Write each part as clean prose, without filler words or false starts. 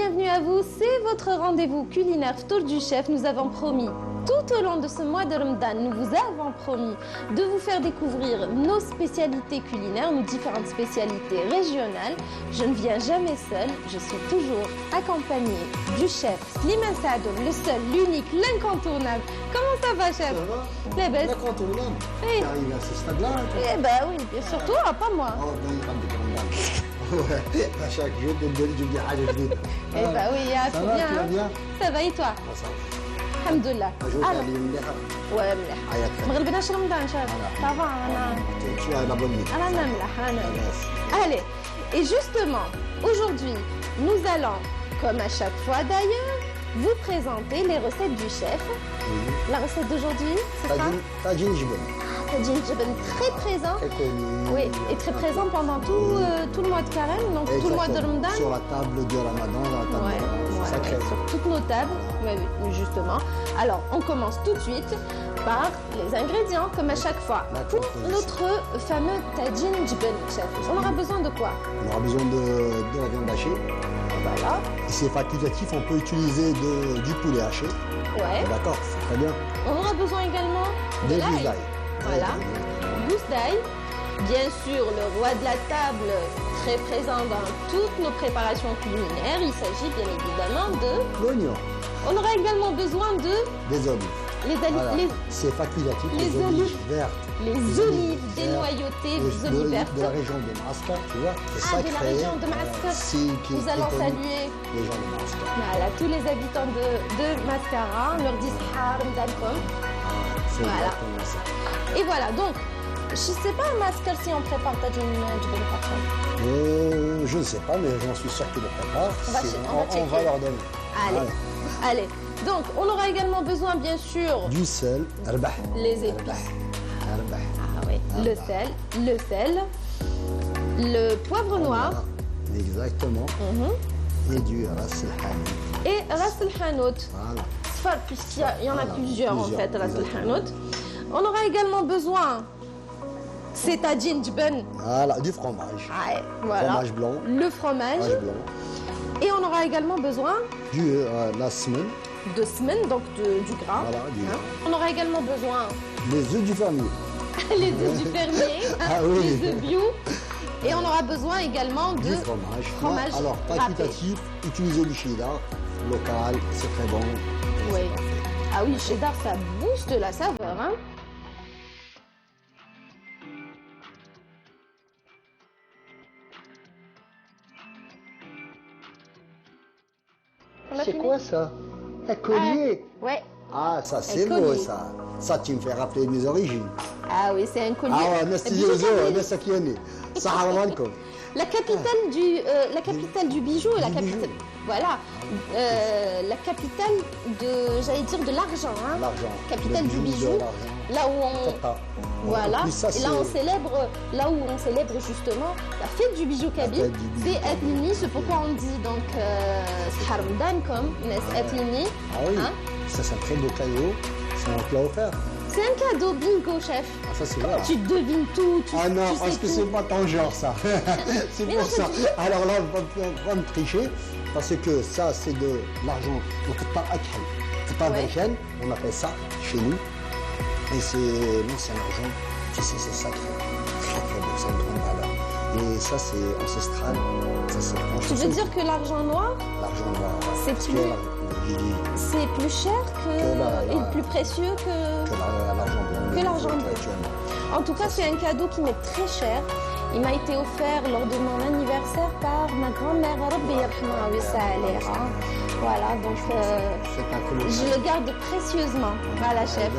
bienvenue à vous. C'est votre rendez-vous culinaire Ftour du Chef. Nous avons promis, tout au long de ce mois de Ramadan, nous vous avons promis de vous faire découvrir nos spécialités culinaires, nos différentes spécialités régionales. Je ne viens jamais seule, je suis toujours accompagnée du chef Slimane Sadoum, le seul, l'unique, l'incontournable. Comment ça va, chef? Ça va? Les belles. L'incontournable. Oui. Tu arrives à ce stade-là, toi? Eh ben oui, bien sûr, toi, pas moi. Oh, ben, il rentre de Ramadan. Ouais, à chaque jour, je dis حاجة جديدة. Eh ben oui, ah, Ça c'est va, bien. tu vas Hein? bien? Ça va et toi? Ah, ça va. Alhamdoulilah. Un jour, Alors, t'as dit مليحة. ouais, مليح. عيط ما غلبناش رمضان شاف. Ça va, Tu as la bonne nuit. أنا مليح, أنا مليح. Yes. Allez, et justement, aujourd'hui, nous allons, comme à chaque fois d'ailleurs, vous présenter les recettes du chef. La recette d'aujourd'hui, ce sera Tagine jibon. tagine jibon, très présent. Très connu. Oui, et très présent pendant tout le mois de carême, donc tout le mois de Ramadan. Sur la table de Ramadan, dans la table Ouais, de Ramadan. ouais, Sacré. sur toutes nos tables, ouais, oui, justement. Alors, on commence tout de suite par les ingrédients, comme à chaque fois. La Pour composition. notre fameux tagine jibon, chef, on aura besoin de quoi? On aura besoin de la viande hachée. Voilà, Et c'est facultatif, on peut utiliser du poulet haché. ouais. D'accord, c'est très bien. On aura besoin également de Des l'ail. gousses d'ail. Voilà, Ouais, gousse d'ail. Bien sûr, le roi de la table, très présent dans toutes nos préparations culinaires. Il s'agit bien évidemment de... l'oignon, On aura également besoin de... des olives. Les, Voilà. les, C'est facultatif, les les olives olives. vertes. les olives dénoyautées, les olives vertes. De la région de Mascar, tu vois. C'est Ah, de la sacré. région de Mascar. Nous allons saluer les gens de Mascar. voilà, tous les habitants de Mascara. On leur dit Sahar, Mdalkom. C'est Voilà. exactement ça. Et voilà, donc, je ne sais pas à Mascar si on prépare tagine jibon parfait. Je ne sais pas, mais j'en suis sûr qu'ils le préparent. On va On va checker. leur donner. Allez, allez. Donc, on aura également besoin, bien sûr, Du sel, arbah. les épices. Arbah. Ah oui, le sel, le poivre noir Voilà. Exactement. Et du ras el hanout. et ras el hanout. Voilà. Sfar, puisqu'il y en a Voilà, plusieurs en plusieurs, fait, ras el exactement. hanout. On aura également besoin, c'est tagine jibon. Voilà, du fromage. Ouais, voilà. Fromage blanc. Le fromage. Fromage blanc. Et on aura également besoin La semaine. de semen, donc du gras. Voilà, du gras. On aura également besoin Les œufs du fermier. les œufs du fermier, Ah oui. les œufs bio. Et on aura besoin également de Du fromage. fromage Alors, râpé. facultatif, utilisez du cheddar local, c'est très bon. Oui. Ah oui, cheddar, ça booste la saveur. Hein. On a C'est fini quoi ça? Un collier. Ouais. Ah, ça c'est collier. beau ça. Ça, tu me fais rappeler mes origines. Ah oui, c'est un collier. Ah, on est Bijou Kamil. La capitale du bijou, la Du capitale, bijou. voilà, la capitale de, j'allais dire de l'argent, hein. L'argent. Capitale Le du bijou bijou, de l'argent. là où on, Tata. voilà, En plus, ça, et là c'est- où on célèbre justement la fête du bijou kabyle, fête du bijou c'est Atlini, c'est pourquoi on dit donc Sahar Ramadan comme Nes Atlini. Ah oui, Hein? ça c'est un très beau cadeau. C'est un plat offert. C'est un cadeau bingo, chef. Ah, ça c'est Comment vrai. tu devines tout, Ah non, tu parce sais que tout. c'est pas ton genre ça. C'est Mais pour non, ça. c'est- Alors là, on va me tricher. Parce que ça, c'est de l'argent. Ouais. On appelle ça chez nous. Et c'est l'ancien argent. Tu sais, c'est sacré. Très très beau, c'est une grande valeur. Et ça, c'est ancestral. Ça, c'est Tu veux dire que l'argent noir, l'argent noir. c'est Parce que plus- j'ai dit c'est plus cher et plus précieux que... l'argent blanc. Que l'argent blanc. Actuellement. En tout cas, c'est un cadeau qui m'est très cher. Il m'a été offert lors de mon anniversaire par ma grand-mère. Rabbi yarhamha wa yassa alayha. Voilà, donc C'est un colonel. je le garde précieusement. Voilà, chef.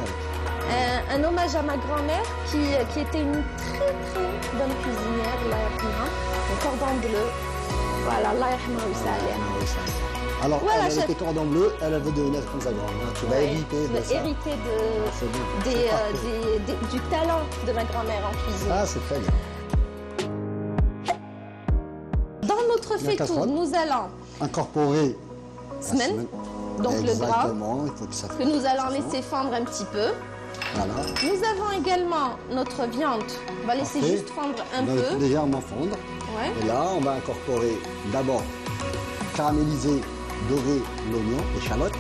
Un hommage à ma grand-mère qui était une très très bonne cuisinière, Allah yarhamha. Un cordon bleu. Voilà, Allah yarhamha wa yassa alayha. Alors, Voilà, elle chef. était cordon bleu, elle veut devenir comme sa grand-mère. Tu vas Ouais, éviter je de vais ça. hériter C'est bon, c'est parfait. du talent de ma grand-mère en cuisine. Ça, c'est très bien. Dans notre La faitout, casserole. nous allons Incorporer la semaine, donc le gras, Exactement, il faut que ça que nous allons laisser fondre un petit peu. Voilà. Nous avons également notre viande. On va laisser Parfait. juste fondre un On va peu. légèrement fondre. Ouais. Et là, on va incorporer d'abord caraméliser dorer l'oignon, l'échalote.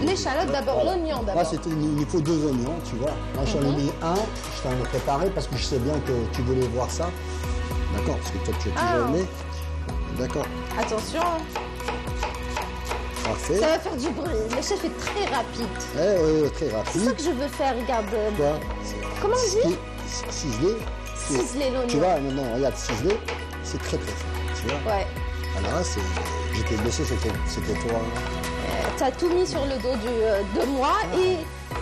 L'échalote d'abord, Voilà. l'oignon Là, d'abord. il nous faut 2 oignons, tu vois. Moi, j'en ai mis un, je t'en ai préparé parce que je sais bien que tu voulais voir ça. D'accord, parce que toi, tu as toujours aimé. D'accord, Attention, parfait. ça va faire du bruit. Le chef est très rapide. Très C'est ça rapide. que je veux faire, regarde. Quoi Comment on dit? Ciselé. Ciseler l'oignon. Tu vois, maintenant, regarde, ciselé, c'est très très fin. Tu vois. Ouais. Alors là, j'étais blessé, c'était toi. T'as tout mis sur le dos de moi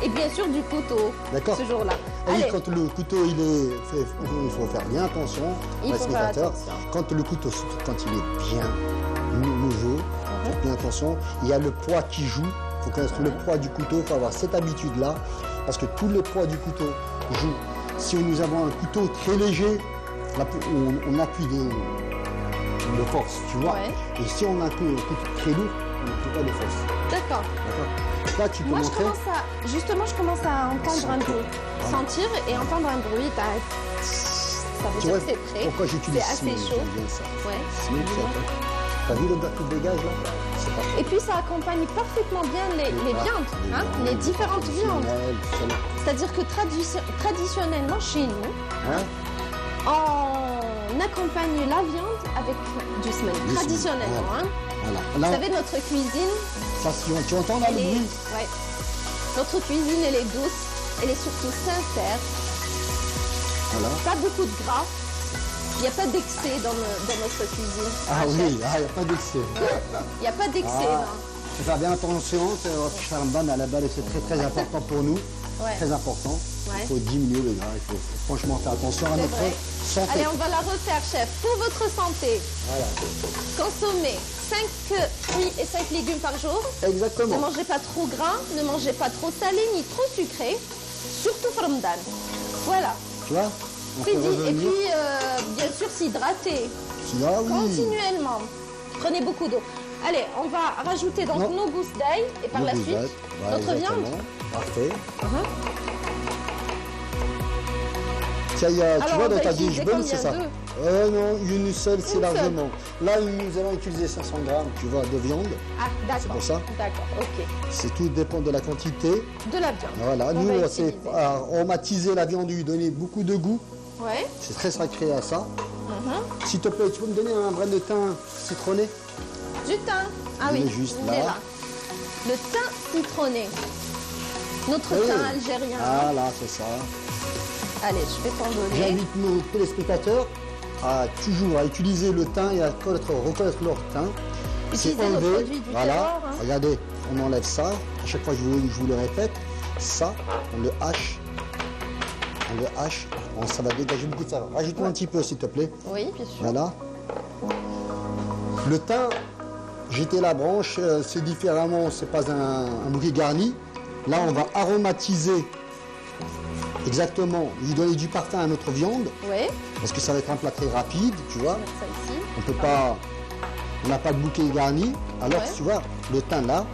et bien sûr du couteau. D'accord. Ce jour-là. Et Allez, quand le couteau il est fait, il faut faire bien attention, Il faut faire spectateurs. attention. Quand le couteau, surtout quand il est bien nouveau, faites bien attention. Il y a le poids qui joue. Il faut connaître le poids du couteau. Il faut avoir cette habitude-là, parce que tous les poids du couteau jouent. Si nous avons un couteau très léger, on appuie de force, tu vois. Ouais. Et si on a un couteau très lourd, on n'appuie pas de force. d'accord. D'accord. Là, tu peux Moi, montrer. je commence à entendre un bruit. Sentir et entendre un bruit, ça veut Tu dire vois que c'est prêt. pourquoi j'utilise C'est assez chaud. J'aime bien ça. Ouais. Sinon, t'as vu l'odeur qui dégage là? C'est parfait. Et puis ça accompagne parfaitement bien les viandes, hein, les différentes viandes. C'est-à-dire que traditionnellement chez nous, Hein? on accompagne la viande avec du semaine. Du Traditionnellement, semaine, hein. Voilà. Vous Là, savez, notre cuisine, ça, tu entends là le elle est, bruit? ouais. Notre cuisine, elle est douce, elle est surtout sincère. Voilà. Pas beaucoup de gras. Il n'y a pas d'excès dans notre cuisine. Ah hein, oui, chef. il n'y a pas d'excès. Il n'y a pas d'excès, Ah. non. Faut faire bien attention, Charmban à la balle, c'est très très important pour nous. Ouais. Très important. Ouais. Il faut diminuer le gras, il faut franchement faire attention à C'est notre vrai. santé. Allez, on va la refaire, chef. Pour votre santé, Voilà. consommez 5 fruits et 5 légumes par jour. Ne Exactement. mangez pas trop gras, ne mangez pas trop salé ni trop sucré, surtout pour Ramadan. Voilà, Tu vois? On c'est peut dit. Et revenir. puis, bien sûr, s'hydrater Ah oui. continuellement. Prenez beaucoup d'eau. Allez, on va rajouter donc Non. nos gousses d'ail et par Nos la gousses suite, d'ail. Voilà, notre viande. exactement. Parfait. Uh-huh. Tiens, tu Alors, vois, on dans va ta utiliser dish bun, c'est ça. combien d'œufs? Non, une seule, c'est Une seule. largement. Là, nous allons utiliser 500 grammes, tu vois, de viande. Ah, d'accord. C'est pour ça. D'accord, ok. C'est tout dépend de la quantité. De la viande. Voilà, On nous, va c'est utiliser. aromatiser la viande, lui donner beaucoup de goût. Ouais. C'est très sacré à ça. Mhm. S'il te plaît, tu peux me donner un brin de thym citronné? Du thym. Ah Il oui, est juste il est là. là. Le thym citronné. Notre Oui. thym algérien. Voilà, c'est ça. Allez, je vais t'en donner. J'invite nos téléspectateurs à toujours à utiliser le thym et à reconnaître leur thym. C'est Utiliser nos enlevé. produits du Voilà, terroir, hein. regardez, on enlève ça. À chaque fois, je vous le répète, ça, on le hache. On le hache. Bon, ça va dégager beaucoup de ça. Rajoute-moi un petit peu, s'il te plaît. Oui, bien sûr. Voilà. Le thym, jeter la branche, c'est différemment, c'est pas un bouquet garni. Là, on va aromatiser exactement, lui donner du parfum à notre viande, Oui, parce que ça va être un plat très rapide, tu vois. mettre ça ici. On peut pas, on n'a pas de bouquet garni. Alors, Ouais. tu vois, le thym là,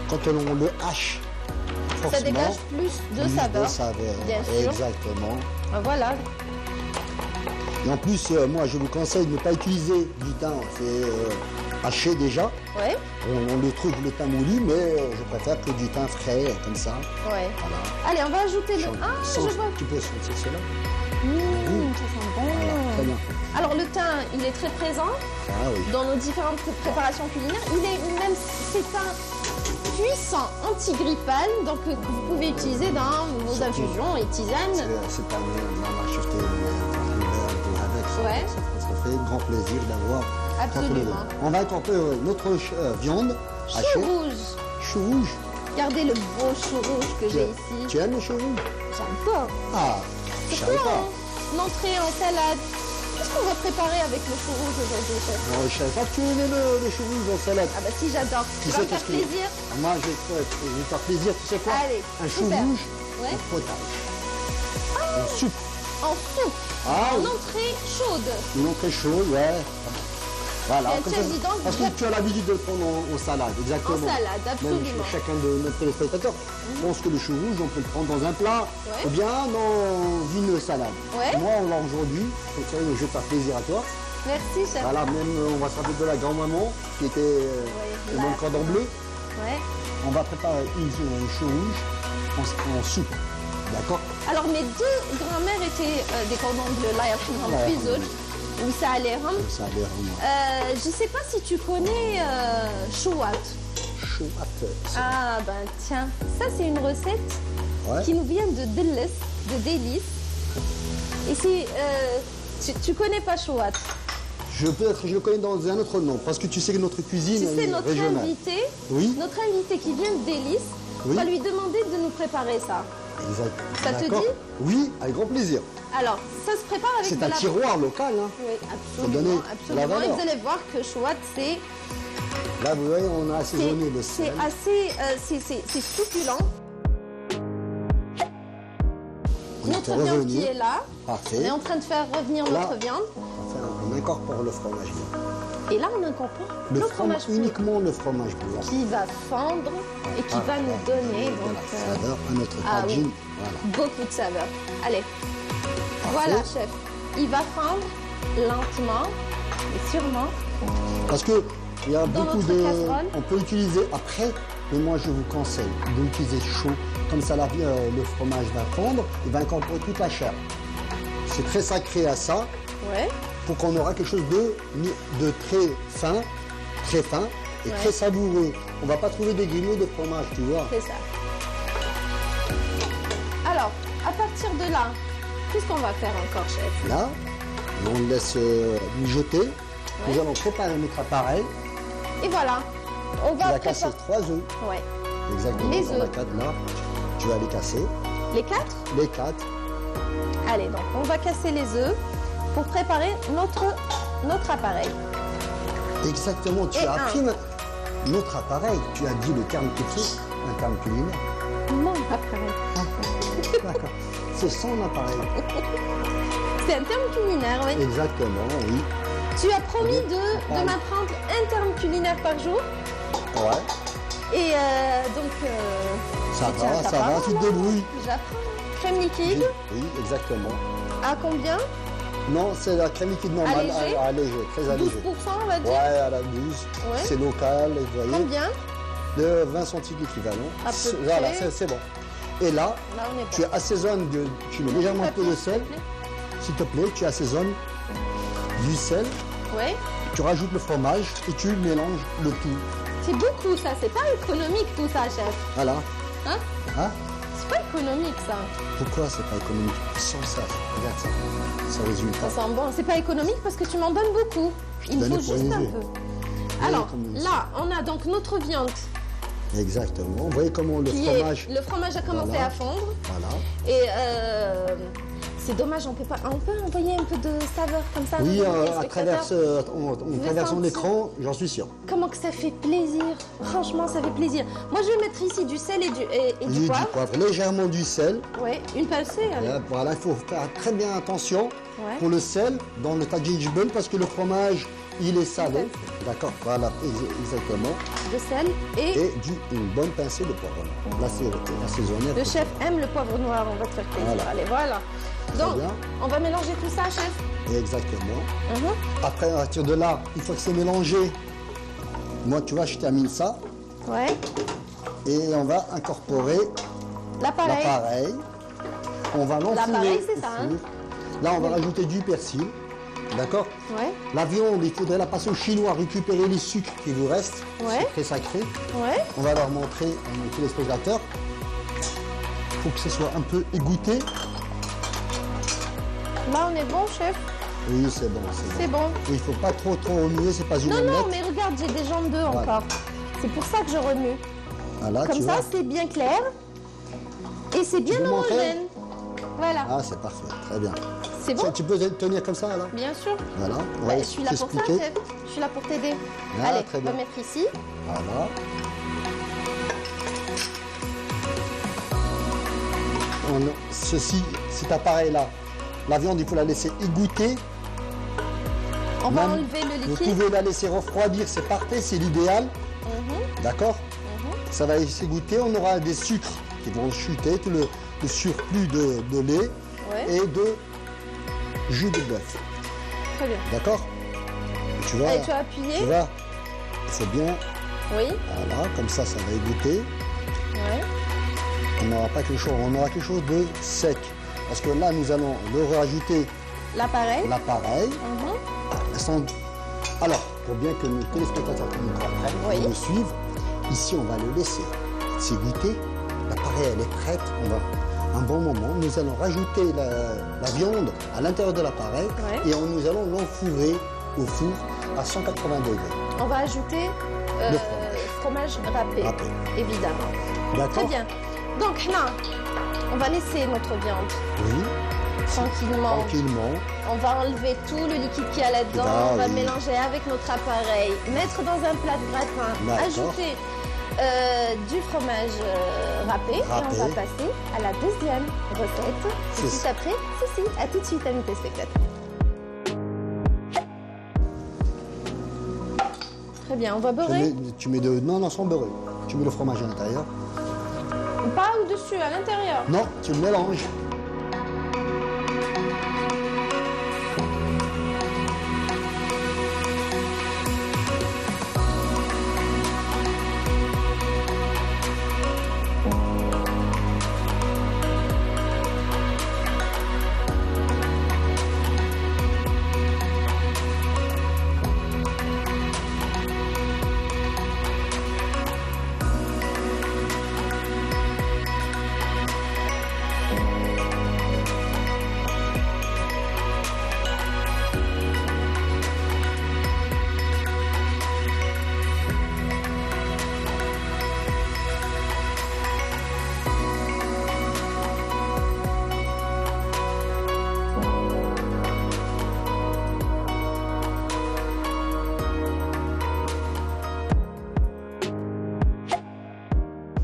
quand on le hache, Ça forcément, dégage plus de plus saveur. saveur. Bien sûr. Exactement. Voilà. Et en plus, moi, je vous conseille de ne pas utiliser du thym haché déjà. Ouais, On le trouve le thym moulu, mais je préfère que du thym frais, comme ça. ouais. Voilà. Allez, on va ajouter le. Ah, je vois. Tu peux sentir cela. Ça sent bon. Voilà, très bien. Alors le thym, il est très présent Ah oui. dans nos différentes préparations culinaires. Il est même, c'est un puissant antigrippal, donc que vous pouvez utiliser dans vos infusions et tisanes. C'est pas mal acheté avec ça. Ouais. Ça fait grand plaisir d'avoir. Absolument. On va incorporer notre viande Chou hachée. rouge. Chou rouge. Regardez le beau chou rouge que j'ai ici. Tu aimes le chou rouge? J'adore. Ah, je C'est savais quoi, pas. hein? Une entrée en salade. Qu'est-ce qu'on va préparer avec le chou rouge aujourd'hui, chef? Non, je savais pas que tu aimais le chou rouge en salade. Ah bah si, j'adore. Tu Ça va sais me faire qu'est-ce que- plaisir. Moi, je vais te faire plaisir, tu sais quoi? Allez, un chou super. rouge Ouais. en potage. En soupe. En soupe. Ah En oui. entrée chaude. Une entrée chaude, ouais. Voilà, Bien comme sûr, ça, dis donc, parce que tu as l'habitude de le prendre en salade, exactement. En salade, Même absolument. chacun de nos téléspectateurs pense que le chou rouge, on peut le prendre dans un plat, Ouais. ou bien dans une salade. Ouais. Moi, là aujourd'hui, comme ça, je vais faire plaisir à toi, Merci, chef. Voilà, même on va se rappeler de la grand-maman qui était là. mon cordon bleu. Ouais. On va préparer une chou rouge en soupe. D'accord? Alors, mes deux grand-mères étaient des cordons bleus. Là, il y a plus autres. Où ça allait rendre. Ça allait rendre. Je sais pas si tu connais chouat. Chouat. Ah, ben tiens. Ça, c'est une recette qui nous vient de Délices. Et c'est... tu connais pas chouat? Peut-être je le connais dans un autre nom, parce que tu sais que notre cuisine est notre régionale. Notre invité qui vient de Délices, on va lui demander de nous préparer ça. Exact. Ça te dit? Oui, avec grand plaisir. Alors, ça se prépare avec C'est un tiroir local. Hein. Oui, absolument. Absolument. Et vous allez voir que chouat, c'est... Là, vous voyez, on a assaisonné le sel. C'est assez... c'est succulent. Notre viande qui est là. Parfait. On est en train de faire revenir notre viande. On incorpore le fromage blanc. Et là, on incorpore le fromage blanc. Uniquement le fromage blanc. Qui va fendre et qui va nous donner donc, de la saveur à notre tagine. Voilà. Beaucoup de saveur. Allez. Voilà, chef. Il va fendre lentement, mais sûrement. Parce que il y a beaucoup de... casserole. On peut utiliser après, mais moi je vous conseille d'utiliser chaud. Comme ça, le fromage va fondre, il va incorporer toute la chair. C'est très sacré à ça. Ouais. Pour qu'on aura quelque chose de très fin et très savoureux. On va pas trouver des grillés de fromage, tu vois. C'est ça. Alors, à partir de là, qu'est-ce qu'on va faire encore, chef? Là, on laisse mijoter. Ouais. Nous allons préparer notre appareil. Et voilà. On va casser 3 œufs. Ouais. Exactement. Les œufs. Là, tu vas les casser. Les 4? Les 4. Allez, donc on va casser les œufs pour préparer notre appareil. Exactement. Tu as appris notre appareil. Tu as dit le terme tout de suite, un terme culinaire. Mon appareil. D'accord. C'est son appareil. C'est un terme culinaire, oui. Exactement, oui. Tu as promis de m'apprendre un terme culinaire par jour. Ouais. Et donc... ça va, tu te débrouilles. J'apprends. Crème liquide. Oui, exactement. À combien? Non, c'est la crème liquide normale, allégée, très allégée. 12%, on va dire? Ouais, à la 12. Ouais. C'est local, vous voyez. Combien? De 20 centimes équivalent. Voilà, c'est bon. Et là tu assaisonnes, tu mets légèrement un peu de sel. S'il te plaît, tu assaisonnes du sel. Ouais. Tu rajoutes le fromage et tu mélanges le tout. C'est beaucoup ça, c'est pas économique tout ça, chef. Voilà. Hein? C'est pas économique ça. Pourquoi c'est pas économique? Sans ça, regarde ça. Ça résultat. Ça sent bon. C'est pas économique parce que tu m'en donnes beaucoup. Il me faut juste un peu. Alors, là, on a donc notre viande. Exactement. Vous voyez comment le fromage a commencé à fondre. Voilà. Et c'est dommage, on peut envoyer un peu de saveur comme ça. Oui, à travers son écran, j'en suis sûr. Comment que ça fait plaisir. Franchement, ça fait plaisir. Moi, je vais mettre ici du sel et du poivre. Légèrement du sel. Oui, une pincée. Voilà, il faut faire très bien attention pour le sel dans le tagine jbel parce que le fromage, il est salé. D'accord, voilà, exactement. De sel et une bonne pincée de poivre. Là, c'est assaisonné. Le chef aime le poivre noir, on va te faire plaisir. Voilà. Allez, voilà. Donc, on va mélanger tout ça, chef. Exactement. Après, à partir de là, une fois que c'est mélangé, moi, tu vois, je termine ça. Ouais. Et on va incorporer l'appareil. On va l'enfourner. L'appareil, c'est ça, hein? Là, on va rajouter du persil. D'accord? Ouais. La viande, il faudrait la passer au chinois, récupérer les sucres qui vous restent. Ouais. C'est très sacré. Ouais. On va leur montrer à nos téléspectateurs. Il faut que ce soit un peu égoutté. Là, on est bon, chef? Oui, c'est bon. C'est bon. Il ne faut pas trop remuer, c'est pas une omelette. Non, mais regarde, j'ai des jambes d'œufs encore. C'est pour ça que je remue. Voilà, comme ça, c'est bien clair. Et c'est bien homogène. Voilà. Ah, c'est parfait. Très bien. C'est bon? Tu peux tenir comme ça, là? Bien sûr. Voilà. Je suis là pour ça, chef. Je suis là pour t'aider. Allez, on va mettre ici. Voilà. Cet appareil-là, la viande, il faut la laisser égoutter. On va enlever le liquide. Vous pouvez la laisser refroidir, c'est parfait, c'est l'idéal. D'accord? Ça va s'égoutter, on aura des sucres qui vont chuter, tout le surplus de lait et de jus de bœuf. Très bien. D'accord? Tu vois, Allez, tu as appuyé. tu vois, c'est bien. Oui. Voilà, comme ça va égoutter. Ouais. On n'aura pas quelque chose, on aura quelque chose de sec. Parce que là, nous allons le rajouter L'appareil. l'appareil. Alors, pour bien que nos téléspectateurs qui nous comprennent, Oui. nous suivent, ici, on va le laisser s'égoutter. L'appareil, elle est prête. On va, un bon moment, nous allons rajouter la viande à l'intérieur de l'appareil Ouais. et nous allons l'enfourrer au four à 180 degrés. On va ajouter Le fromage râpé, Râpé. évidemment. D'accord? Très bien. Donc là, on va laisser notre viande Oui, tranquillement. tranquillement. On va enlever tout le liquide qu'il y a là-dedans. Ah, on va oui. mélanger avec notre appareil, mettre dans un plat de gratin, D'accord. ajouter du fromage râpé. Et Râpé. on va passer à la deuxième recette. C'est Tout de suite ça. après, si, à tout de suite, amis téléspectateurs. Très bien, on va beurrer. Tu mets de... Non, sans beurrer. Tu mets le fromage à l'intérieur. Pas au-dessus, à l'intérieur. Non, tu le mélanges.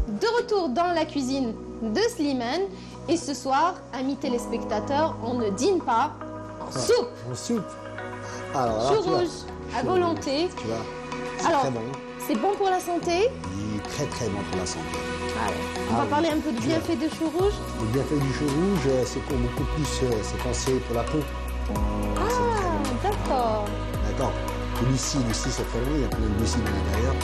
De retour dans la cuisine de Slimane. Et ce soir, amis téléspectateurs, on ne dîne pas en soupe. En soupe. Alors là, Chou tu vois, rouge à volonté. tu vois, c'est Alors, très bon. c'est bon pour la santé. Il est très très bon pour la santé. Allez, on Ah va oui. parler un peu du bienfait de chou rouge. Le bienfait du chou rouge, c'est beaucoup plus, c'est pensé pour la peau. Ah, d'accord. D'accord. Le lucide aussi, c'est très bon, il y a plein de lucide à l'intérieur.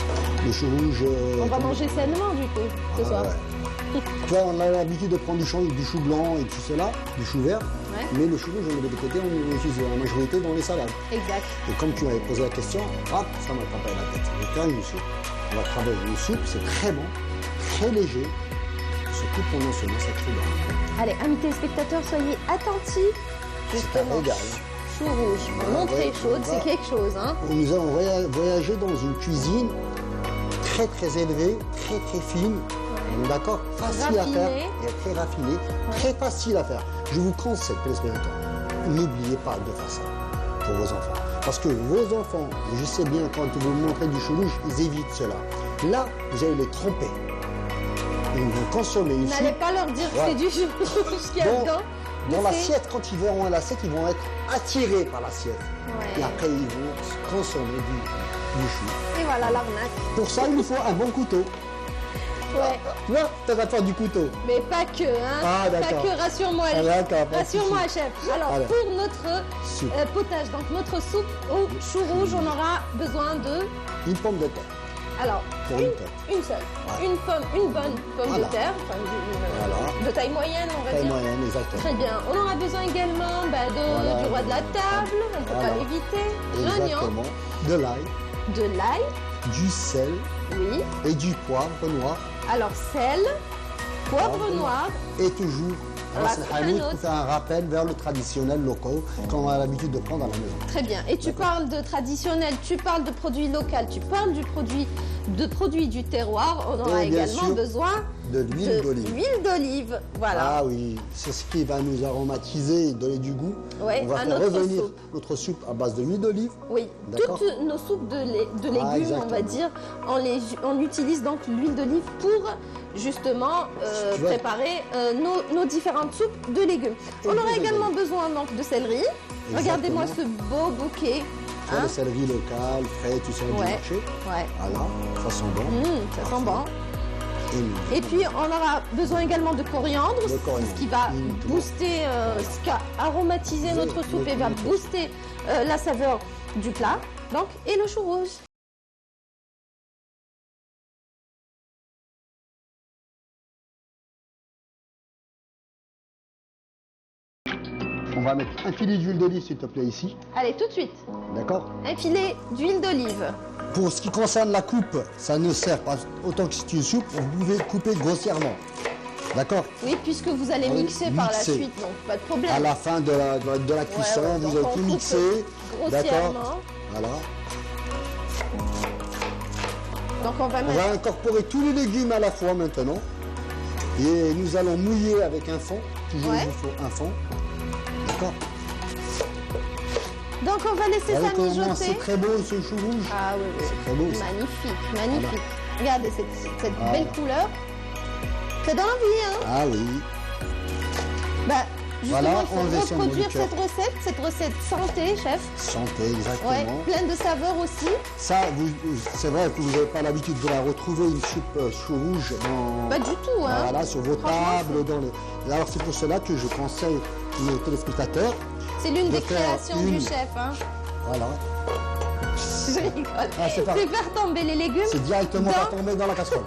Le chou rouge... On va manger sainement du coup ce soir. ouais. Tu vois, on a l'habitude de prendre du chou blanc et tout cela, du chou vert. Ouais. Mais le chou rouge, on le met de côté, on l'utilise en majorité dans les salades. Exact. Et comme tu m'avais posé la question, hop, ça m'a tapé la tête. Je vais faire une soupe. On va travailler une soupe, c'est très bon, très léger, surtout pour non seulement cette chou Allez, amis téléspectateurs, soyez attentifs. C'est un Justement, régal. chou rouge, non très chaude, c'est quelque chose. Hein. Nous allons voyager dans une cuisine très très élevée, très très fine, d'accord, facile à faire, Raffinée. et très raffinée, très facile à faire. Je vous conseille, téléspectateurs, n'oubliez pas de faire ça pour vos enfants. Parce que vos enfants, je sais bien, quand vous montrez du chou rouge, ils évitent cela. Là, vous allez les tromper. Ils vont consommer une N'allez soupe. pas leur dire que Ouais. c'est du chou rouge qu'il y a Dans- dedans. Dans mais c'est- l'assiette, quand ils verront l'assiette, ils vont être attirés par l'assiette. Ouais. Et après, ils vont consommer du chou. Et voilà l'arnaque. Pour ça, il nous faut un bon couteau. Ouais. Tu vois, tu vas faire du couteau. Mais pas que, hein. Ah, pas d'accord. que, rassure-moi. Ah, d'accord, pas de Rassure-moi, souci. chef. Alors, Alors. pour notre Soupe. potage, donc notre soupe au chou rouge, on aura besoin de. Une pomme de terre. Alors, Pour une tête. une seule. Ouais. Une bonne pomme Voilà. de terre, enfin, Voilà. de taille moyenne, on va Taille dire. moyenne, exactement. Très bien. On aura besoin également Voilà. du roi de la table, on ne peut Voilà. pas l'éviter. L'oignon, Exactement. De l'ail, de l'ail, du sel oui. et du poivre noir. Alors, sel, poivre Poivre noir. Et toujours, Voilà, c'est c'est un autre. pour faire un rappel vers le traditionnel local qu'on a l'habitude de prendre à la maison. Très bien. Et tu parles de traditionnel, tu parles de produits locaux, tu parles de produits du terroir. On aura Et bien également sûr, besoin De l'huile d'olive. d'huile d'olive. Voilà. Ah oui, c'est ce qui va nous aromatiser et donner du goût. Ouais, on va à faire notre revenir soupe. notre soupe à base de l'huile d'olive. Oui, D'accord. toutes nos soupes de légumes, exactement. on va dire, on utilise donc l'huile d'olive pour justement Tu vois. préparer nos différentes soupes de légumes. Et On aura de également légumes. besoin donc de céleri. Regardez-moi ce beau bouquet. Tu vois, Hein. le céleri local, frais, tout ça du Ouais. marché. Ouais. Voilà, ça sent bon. Ça sent bon. Et Et puis on aura besoin également de coriandre, Le coriandre. ce qui va Uniquement. booster, ce qui a aromatisé Le- notre soupe le- et va le- booster la saveur du plat. Donc, et le chou rouge. On va mettre un filet d'huile d'olive, s'il te plaît, ici. Allez, tout de suite. D'accord? Un filet d'huile d'olive. Pour ce qui concerne la coupe, ça ne sert pas autant que c'est une soupe. Vous pouvez couper grossièrement. D'accord? Oui, puisque vous allez Oui, mixer par la mixer. suite, donc pas de problème. À la fin de la cuisson, ouais, vous donc allez on tout coupe mixer. grossièrement. D'accord? Voilà. Donc on va On mettre... va incorporer tous les légumes à la fois maintenant. Et nous allons mouiller avec un fond. Toujours Ouais. il vous faut un fond. D'accord? Donc on va laisser Vous voyez ça comment c'est mijoter. très beau ce chou rouge? Ah oui, oui. C'est très beau ça. Magnifique, magnifique. Regardez cette Voilà. belle couleur. Ça donne envie, hein? Ah oui. Bah, justement, Voilà, il enlevez faut son reproduire molécule. cette recette santé, chef. Santé, exactement. Ouais, pleine de saveurs aussi. Ça, c'est vrai que vous n'avez pas l'habitude de la retrouver, une soupe chou rouge dans, Pas du tout, hein? voilà, sur vos Franchement, tables. Dans les... Alors c'est pour cela que je conseille nos téléspectateurs. C'est l'une de des faire créations du une. chef, hein? Voilà. Je rigole. Ah, c'est pas- C'est faire tomber les légumes C'est directement pas tombé dans la casserole.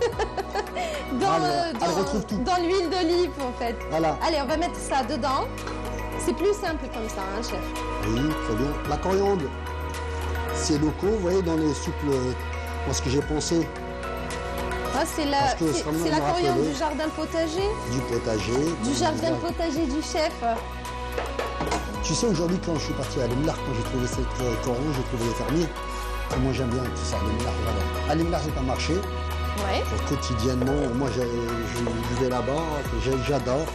Elle retrouve tout. dans l'huile d'olive, en fait. Voilà. Allez, on va mettre ça dedans. C'est plus simple comme ça, hein, chef? Oui, très bien. La coriandre, c'est locaux, vous voyez, dans les soupes, moi ce que j'ai pensé, Ah, c'est la, Parce que c'est ça me c'est la coriandre rappelait. du jardin potager? du potager. Du jardin potager du chef. Tu sais, aujourd'hui, quand je suis parti à Lemlar, quand j'ai trouvé cette coriandre, j'ai trouvé les fermiers. Et moi, j'aime bien tout ça, Lemlar, j'adore. À Lemlar, c'est un marché. Ouais. Quotidiennement, moi, je vais là-bas, j'adore.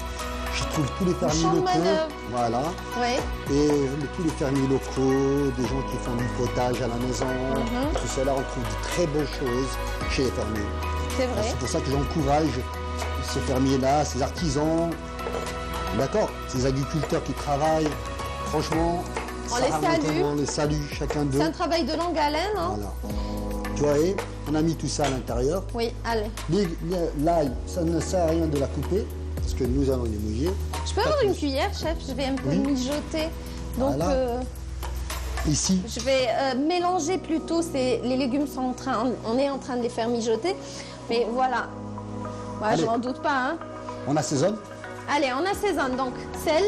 Je trouve tous les fermiers champ de locaux. manœuvre. Voilà. Ouais. Et tous les fermiers locaux, des gens qui font du potage à la maison, tout cela, on trouve de très bonnes choses chez les fermiers. C'est vrai. C'est pour ça que j'encourage ces fermiers-là, ces artisans, d'accord, ces agriculteurs qui travaillent. Franchement, On ça les remonte, salue. on les salue, chacun d'eux. C'est un travail de longue haleine, hein? Voilà. Tu vois, et on a mis tout ça à l'intérieur. Oui, allez. L'ail, ça ne sert à rien de la couper, parce que nous allons les mouiller. Je peux avoir une cuillère, chef? Je vais un peu Oui. mijoter. Donc, Voilà. Ici, je vais mélanger plutôt. Les légumes sont on est en train de les faire mijoter. Mais voilà. Ouais, Allez. je m'en doute pas, hein? on assaisonne. Allez, on assaisonne. Donc, sel,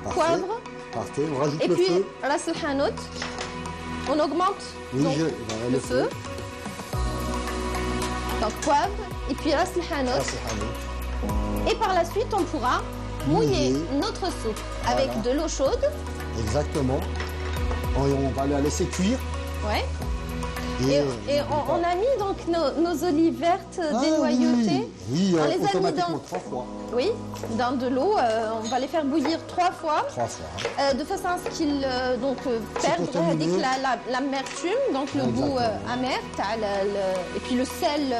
Parfait. poivre. Parfait, on rajoute Et le puis, feu. ras el hanout. On augmente Oui, donc, voilà, le feu. Donc, poivre. Et puis, ras el Ça, hanout. c'est hanout. Et par la suite, on pourra mouiller Mouiller. notre soupe avec Voilà. de l'eau chaude. Exactement. On va la laisser cuire. Ouais. Et on a mis donc nos olives vertes dénoyautées. Oui, On les a mis automatiquement dans- 3 fois. Oui, dans de l'eau. On va les faire bouillir 3 fois. 3 fois. De façon à ce qu'ils C'est pour perdent terminer. l'amertume, donc le Exactement. goût amer. Et puis le sel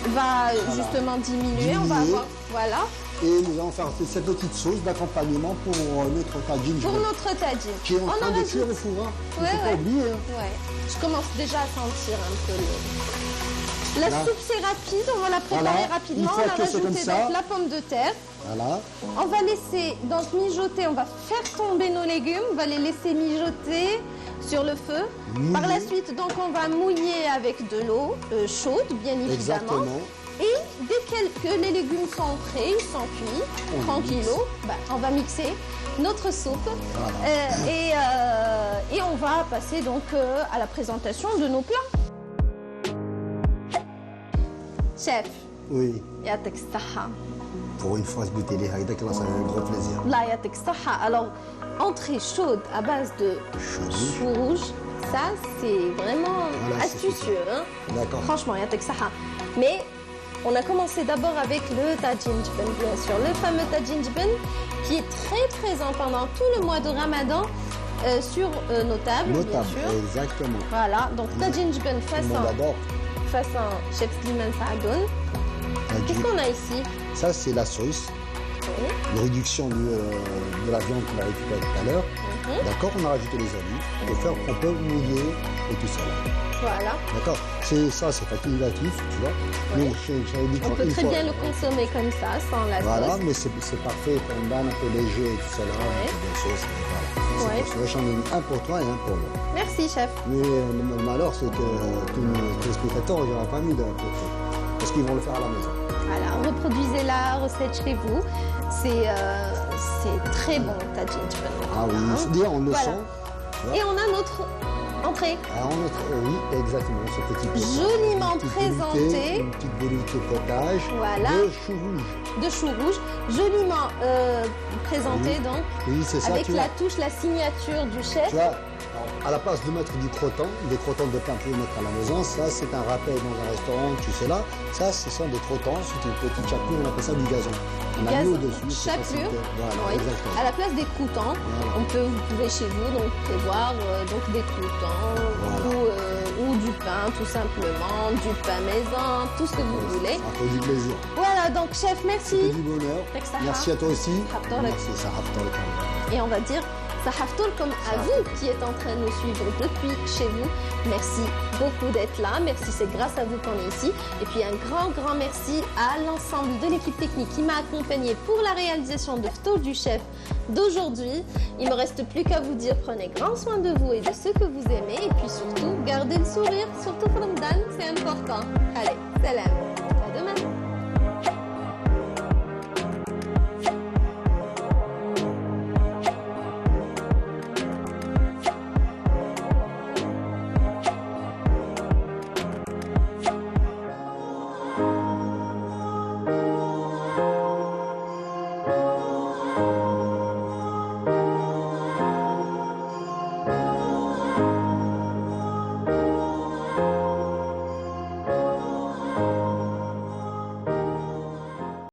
va justement diminuer. On va Diminuer. avoir, voilà, Et nous allons faire cette petite sauce d'accompagnement pour notre tagine pour notre tagine. qui est en On train en de rajoute. cuire au four. Hein. Il ne Ouais, faut pas ouais. oublier. Hein. Ouais. Je commence déjà à sentir un peu le... La Voilà. soupe, c'est rapide, on va la préparer Voilà. rapidement. Une fois On va que c'est comme rajouter ça. donc la pomme de terre. Voilà. On va laisser donc mijoter, on va faire tomber nos légumes, on va les laisser mijoter sur le feu. Mouiller. Par la suite, donc on va mouiller avec de l'eau chaude, bien évidemment. Exactement. Et dès que les légumes sont prêts, ils sont cuits, On tranquillo, on va mixer notre soupe. Voilà. Et on va passer donc à la présentation de nos plats. Chef, Oui. yatek saha. Pour une fois, ce goûter les haïdak, là, ça a un gros plaisir. La yatek saha. Alors, entrée chaude à base de chou rouge, ça c'est vraiment Voilà, c'est astucieux. Hein? D'accord. Franchement, yatek saha. Mais on a commencé d'abord avec le tajinjben, bien sûr. Le fameux tajinjben qui est très présent pendant tout le mois de Ramadan sur nos tables, bien Notable, sûr. exactement. Voilà, donc tajinjben Tout le monde adore. façon chef Slimane Saadoun. Qu'est-ce qu'on a ici? Ça, c'est la sauce. Oui. La réduction de la viande qu'on a récupérée tout à l'heure. D'accord, on a rajouté les olives. On peut mouiller et tout ça. Voilà. D'accord. C'est facultatif, tu vois. Oui. Nous, j'avais dit On peut une très fois. bien le consommer comme ça, sans la Voilà, sauce. mais c'est parfait pour une banane un peu léger et tout ça là. Ouais. Une bonne sauce, et voilà. c'est Ouais. pour ça. J'en ai un pour toi et un pour moi. Merci, chef. Mais le malheur, c'est que tous les téléspectateurs, je n'aurai pas mis d'un peu. Parce qu'ils vont le faire à la maison. Voilà, reproduisez la recette chez vous. C'est très bon, ta gingerbread. Ah oui, Hein. c'est-à-dire, on le Voilà. sent. Et on a notre entrée. Ah, oui, exactement, ce petit potage. Joliment Une petite présenté. velouté, une petite velouté potage Voilà. de chou rouge. De chou rouge, joliment présenté Oui. donc, Oui, c'est ça. avec tu la vois. touche, la signature du chef. Tu vois, alors, à la place de mettre du crottin, des crottants de pain pour mettre à la maison, ça c'est un rappel dans un restaurant, tu sais là, ça ce sont des crottants, c'est une petite chapelure, on appelle ça du gazon. On a mis Gazon. au-dessus. c'est Chapelure. facile. Voilà, Oui. exactement. À la place des croûtons, Voilà. vous pouvez chez vous donc prévoir donc des croûtons Voilà. ou du pain tout simplement, du pain maison, tout ce que vous voulez. Ça fait du plaisir. Voilà donc chef, Ça fait merci. du bonheur. Fait que ça Merci à toi aussi. Haftar. Merci, ça haftar le camp. Et on va dire Sahaftour comme à vous qui êtes en train de nous suivre depuis chez vous. Merci beaucoup d'être là. Merci, c'est grâce à vous qu'on est ici. Et puis un grand merci à l'ensemble de l'équipe technique qui m'a accompagné pour la réalisation de Ftour du chef d'aujourd'hui. Il me reste plus qu'à vous dire prenez grand soin de vous et de ceux que vous aimez. Et puis surtout, gardez le sourire, surtout pour Ramadan, c'est important. Allez, salam.